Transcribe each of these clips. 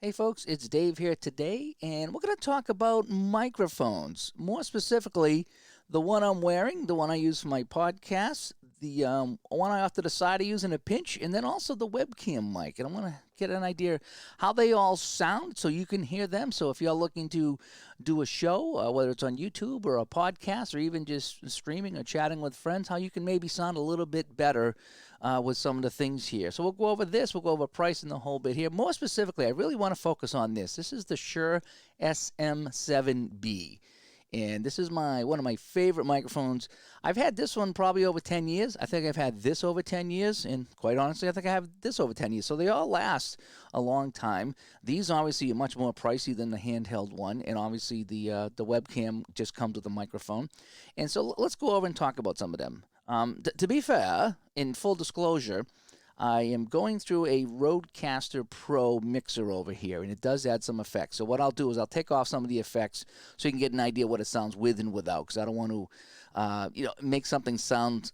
Hey folks, it's Dave here today, and we're going to talk about microphones. More specifically, the one I'm wearing, the one I use for my podcast, the one I off to the side I use in a pinch, and then also the webcam mic. And I want to get an idea how they all sound so you can hear them. So if you're looking to do a show, whether it's on YouTube or a podcast or even just streaming or chatting with friends, how you can maybe sound a little bit better with some of the things here. So we'll go over this, we'll go over price and the whole bit here. More specifically, I really want to focus on this. This is the Shure SM7B. And this is one of my favorite microphones. I've had this one probably over 10 years. I think I've had this over 10 years. And quite honestly, I think I have this over 10 years. So they all last a long time. These obviously are much more pricey than the handheld one. And obviously the webcam just comes with a microphone. And so let's go over and talk about some of them. To be fair, in full disclosure, I am going through a Rodecaster Pro mixer over here, and it does add some effects. So what I'll do is I'll take off some of the effects so you can get an idea what it sounds with and without, because I don't want to, make something sound,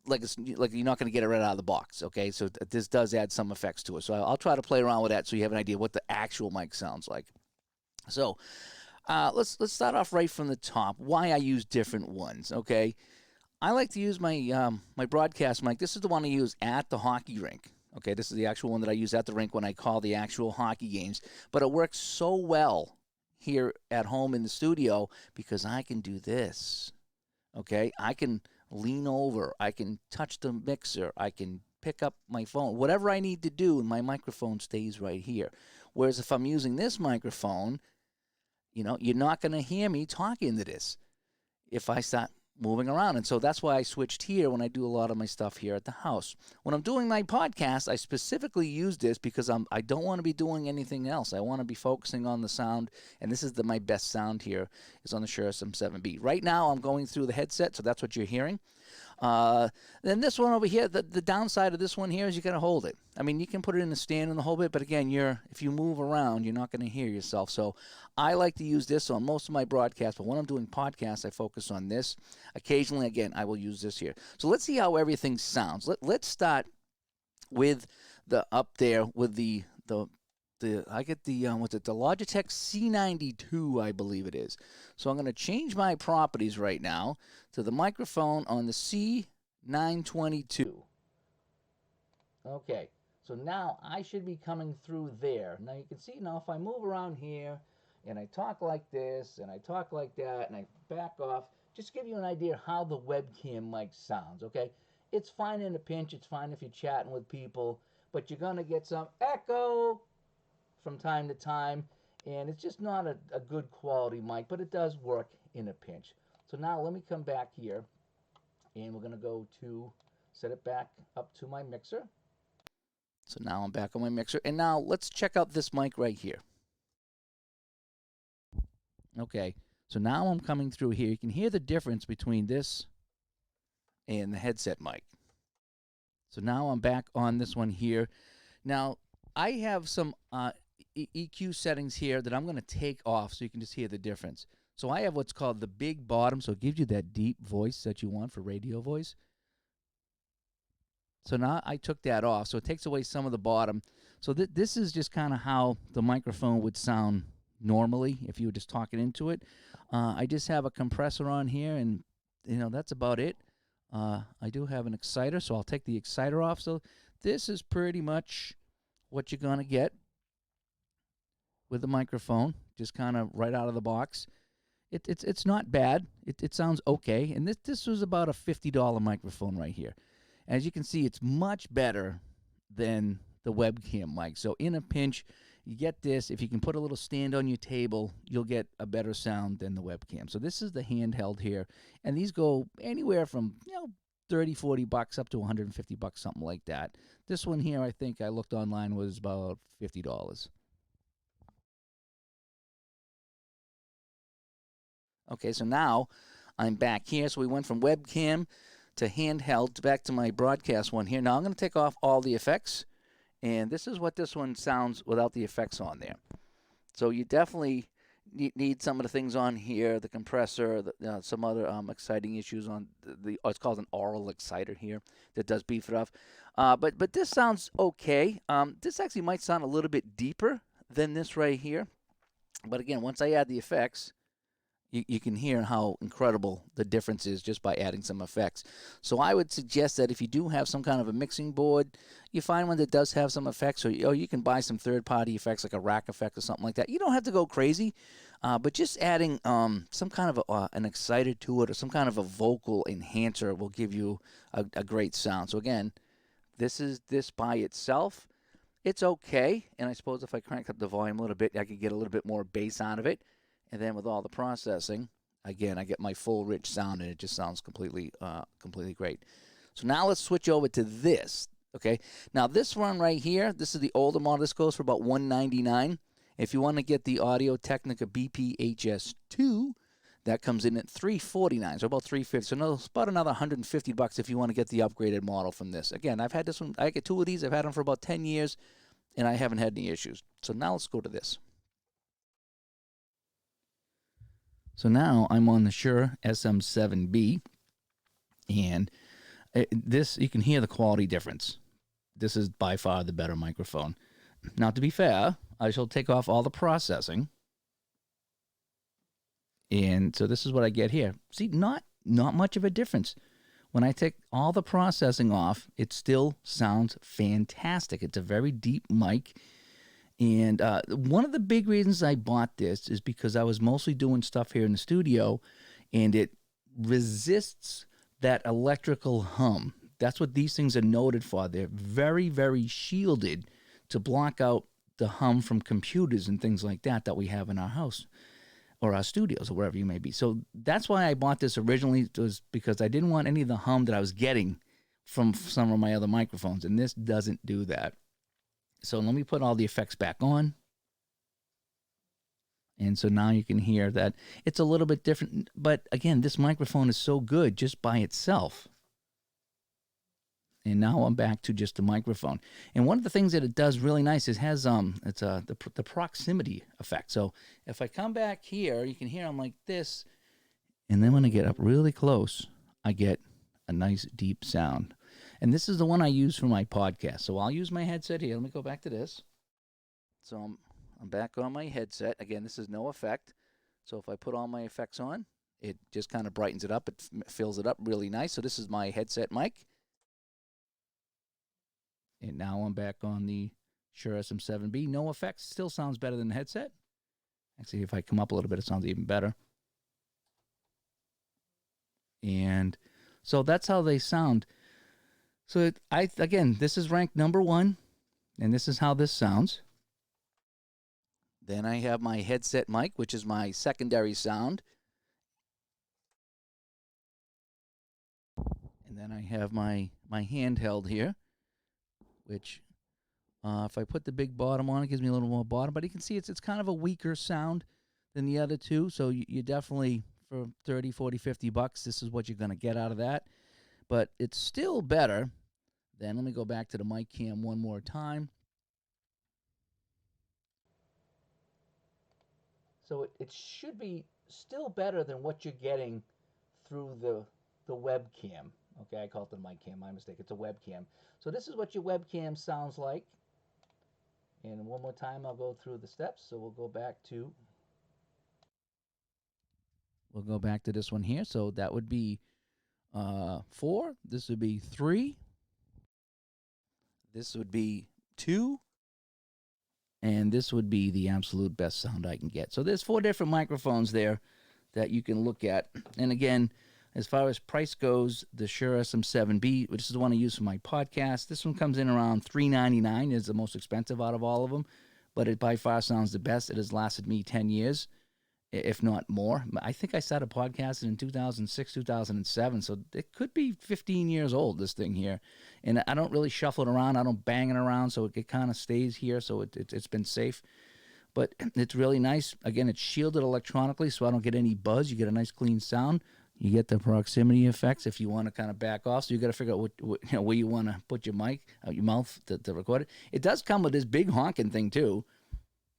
like you're not going to get it right out of the box. Okay, so this does add some effects to it. So I'll try to play around with that so you have an idea what the actual mic sounds like. So let's start off right from the top. Why I use different ones. Okay. I like to use my my broadcast mic. This is the one I use at the hockey rink. Okay, this is the actual one that I use at the rink when I call the actual hockey games. But it works so well here at home in the studio because I can do this. Okay, I can lean over. I can touch the mixer. I can pick up my phone. Whatever I need to do, and my microphone stays right here. Whereas if I'm using this microphone, you're not going to hear me talking to this if I start moving around. And so that's why I switched here when I do a lot of my stuff here at the house. When I'm doing my podcast, I specifically use this because I don't want to be doing anything else. I want to be focusing on the sound, and this is my best sound here is on the Shure SM7B. Right now, I'm going through the headset, so that's what you're hearing. Then this one over here, the downside of this one here is you got to hold it. I mean, you can put it in the stand and the whole bit, but again, if you move around, you're not going to hear yourself. So I like to use this on most of my broadcasts, but when I'm doing podcasts, I focus on this. Occasionally, again, I will use this here. So let's see how everything sounds. Let's start with the up there with I get the the Logitech C922, I believe it is. So I'm going to change my properties right now to the microphone on the C922. Okay, so now I should be coming through there. Now you can see now if I move around here and I talk like this and I talk like that and I back off, just give you an idea how the webcam mic sounds, okay? It's fine in a pinch, it's fine if you're chatting with people, but you're going to get some echo from time to time, and it's just not a good quality mic, but it does work in a pinch. So now let me come back here, and we're going to go to set it back up to my mixer. So now I'm back on my mixer, and now let's check out this mic right here. Okay, so now I'm coming through here. You can hear the difference between this and the headset mic. So now I'm back on this one here. Now, I have some EQ settings here that I'm going to take off so you can just hear the difference. So I have what's called the big bottom, so it gives you that deep voice that you want for radio voice. So now I took that off, so it takes away some of the bottom. So this is just kind of how the microphone would sound normally if you were just talking into it. I just have a compressor on here, and that's about it. I do have an exciter, so I'll take the exciter off. So this is pretty much what you're going to get with the microphone, just kind of right out of the box. It's not bad. It sounds okay. And this was about a $50 microphone right here. As you can see, it's much better than the webcam mic. So in a pinch, you get this. If you can put a little stand on your table, you'll get a better sound than the webcam. So this is the handheld here. And these go anywhere from, $30, $40 up to $150, something like that. This one here, I think I looked online, was about $50. Okay, so now I'm back here. So we went from webcam to handheld back to my broadcast one here. Now I'm going to take off all the effects, and this is what this one sounds without the effects on there. So you definitely need some of the things on here, the compressor, some other exciting issues on it's called an oral exciter here that does beef it up. But this sounds okay. This actually might sound a little bit deeper than this right here. But again, once I add the effects, you can hear how incredible the difference is just by adding some effects. So I would suggest that if you do have some kind of a mixing board, you find one that does have some effects, or you can buy some third-party effects like a rack effect or something like that. You don't have to go crazy, but just adding some kind of an exciter to it or some kind of a vocal enhancer will give you a great sound. So again, this by itself. It's okay, and I suppose if I crank up the volume a little bit, I could get a little bit more bass out of it. And then with all the processing, again, I get my full rich sound, and it just sounds completely great. So now let's switch over to this. Okay, now this one right here, this is the older model. This goes for about $199. If you want to get the Audio Technica BPSS1, that comes in at $349, so about $350. So about another $150 if you want to get the upgraded model from this. Again, I've had this one. I get two of these. I've had them for about 10 years, and I haven't had any issues. So now let's go to this. So now I'm on the Shure SM7B, and this, you can hear the quality difference. This is by far the better microphone. Now, to be fair, I shall take off all the processing. And so this is what I get here. See, not much of a difference. When I take all the processing off, it still sounds fantastic. It's a very deep mic. And one of the big reasons I bought this is because I was mostly doing stuff here in the studio, and it resists that electrical hum. That's what these things are noted for. They're very, very shielded to block out the hum from computers and things like that we have in our house, or our studios, or wherever you may be. So that's why I bought this originally, was because I didn't want any of the hum that I was getting from some of my other microphones, and this doesn't do that. So let me put all the effects back on. And so now you can hear that it's a little bit different, but again, this microphone is so good just by itself. And now I'm back to just the microphone. And one of the things that it does really nice is has the proximity effect. So if I come back here, you can hear I'm like this, and then when I get up really close, I get a nice deep sound. And this is the one I use for my podcast. So I'll use my headset here. Let me go back to this. So I'm back on my headset. Again, this is no effect. So if I put all my effects on, it just kind of brightens it up. It fills it up really nice. So this is my headset mic. And now I'm back on the Shure SM7B. No effects. Still sounds better than the headset. Actually, if I come up a little bit, it sounds even better. And so that's how they sound. So again, this is ranked #1, and this is how this sounds. Then I have my headset mic, which is my secondary sound. And then I have my handheld here, which if I put the big bottom on, it gives me a little more bottom. But you can see it's kind of a weaker sound than the other two. So you definitely, for 30, 40, 50 bucks, this is what you're going to get out of that. But it's still better. Then let me go back to the mic cam one more time. So it should be still better than what you're getting through the webcam. Okay, I called it the mic cam. My mistake. It's a webcam. So this is what your webcam sounds like. And one more time, I'll go through the steps. So we'll go back to this one here. So that would be 4. This would be 3. This would be 2. And this would be the absolute best sound I can get. So there's 4 different microphones there that you can look at. And again, as far as price goes, the Shure SM7B, which is the one I use for my podcast, this one comes in around $399. It's the most expensive out of all of them, but it by far sounds the best. It has lasted me 10 years, if not more. I think I started podcasting in 2006, 2007, so it could be 15 years old, this thing here. And I don't really shuffle it around. I don't bang it around, so it kind of stays here, so it's been safe. But it's really nice. Again, it's shielded electronically, so I don't get any buzz. You get a nice clean sound. You get the proximity effects if you want to kind of back off. So you got to figure out where you want to put your mic, your mouth to record it. It does come with this big honking thing too.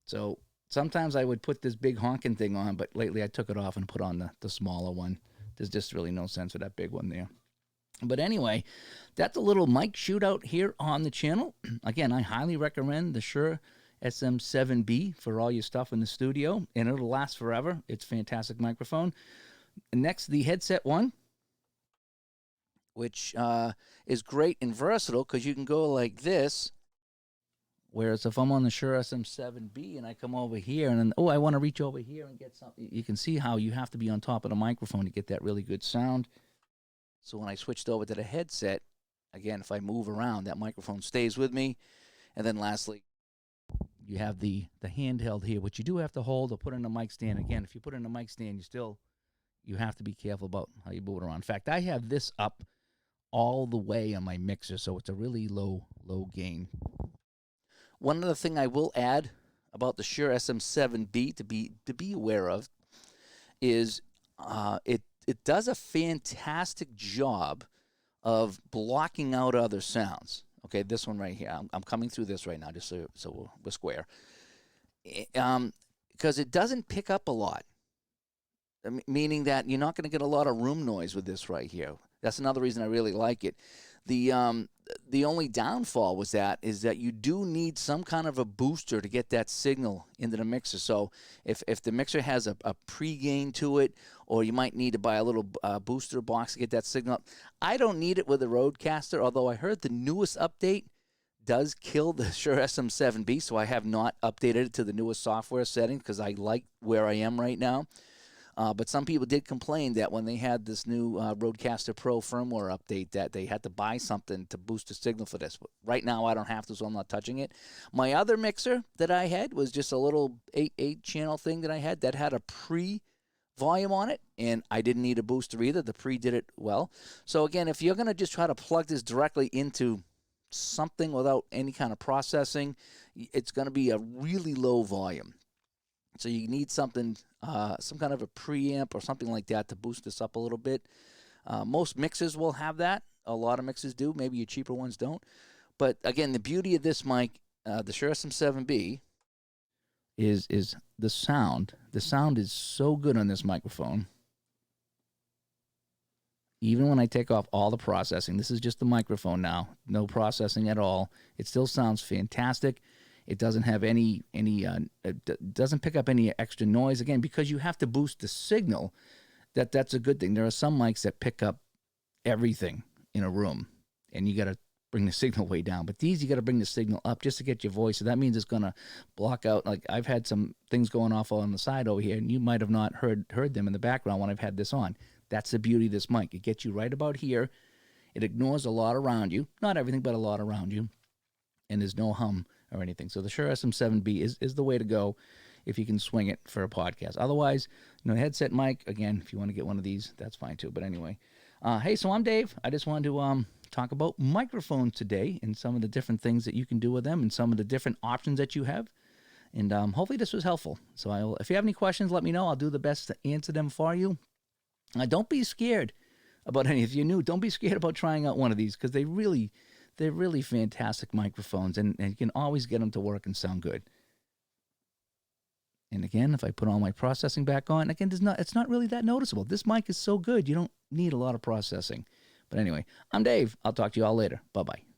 So sometimes I would put this big honking thing on, but lately I took it off and put on the smaller one. There's just really no sense for that big one there. But anyway, that's a little mic shootout here on the channel. Again, I highly recommend the Shure SM7B for all your stuff in the studio, and it'll last forever. It's a fantastic microphone. Next, the headset one, which is great and versatile because you can go like this. Whereas if I'm on the Shure SM7B and I come over here and then, oh, I want to reach over here and get something, you can see how you have to be on top of the microphone to get that really good sound. So when I switched over to the headset, again, if I move around, that microphone stays with me. And then lastly, you have the handheld here, which you do have to hold or put in a mic stand. Again, if you put in a mic stand, you have to be careful about how you move it around. In fact, I have this up all the way on my mixer, so it's a really low gain. One other thing I will add about the Shure SM7B to be aware of is it does a fantastic job of blocking out other sounds. Okay, this one right here. I'm coming through this right now, just so we're square. Because it doesn't pick up a lot, meaning that you're not going to get a lot of room noise with this right here. That's another reason I really like it. The only downfall is that you do need some kind of a booster to get that signal into the mixer. So if the mixer has a pre-gain to it, or you might need to buy a little booster box to get that signal up. I don't need it with the Rodecaster, although I heard the newest update does kill the Shure SM7B, so I have not updated it to the newest software setting because I like where I am right now. But some people did complain that when they had this new Rodecaster Pro firmware update that they had to buy something to boost the signal for this. But right now I don't have to, so I'm not touching it. My other mixer that I had was just a little 8-channel thing that I had that had a pre-volume on it, and I didn't need a booster either. The pre did it well. So again, if you're going to just try to plug this directly into something without any kind of processing, it's going to be a really low volume. So you need something, some kind of a preamp or something like that to boost this up a little bit. Most mixers will have that. A lot of mixers do. Maybe your cheaper ones don't. But again, the beauty of this mic, the Shure SM7B, is the sound. The sound is so good on this microphone. Even when I take off all the processing, this is just the microphone now, no processing at all. It still sounds fantastic. It doesn't have it doesn't pick up any extra noise. Again, because you have to boost the signal, that's a good thing. There are some mics that pick up everything in a room, and you got to bring the signal way down. But these, you got to bring the signal up just to get your voice. So that means it's going to block out. Like I've had some things going off on the side over here, and you might have not heard them in the background when I've had this on. That's the beauty of this mic. It gets you right about here. It ignores a lot around you. Not everything, but a lot around you. And there's no hum or anything. So the Shure SM7B is the way to go if you can swing it for a podcast. Otherwise, headset mic, again, if you want to get one of these, that's fine too. But anyway, hey, so I'm Dave. I just wanted to talk about microphones today and some of the different things that you can do with them and some of the different options that you have. And hopefully this was helpful. So if you have any questions, let me know. I'll do the best to answer them for you. Don't be scared about any. If you're new, don't be scared about trying out one of these because they're really fantastic microphones, and you can always get them to work and sound good. And again, if I put all my processing back on, again, it's not really that noticeable. This mic is so good, you don't need a lot of processing. But anyway, I'm Dave. I'll talk to you all later. Bye-bye.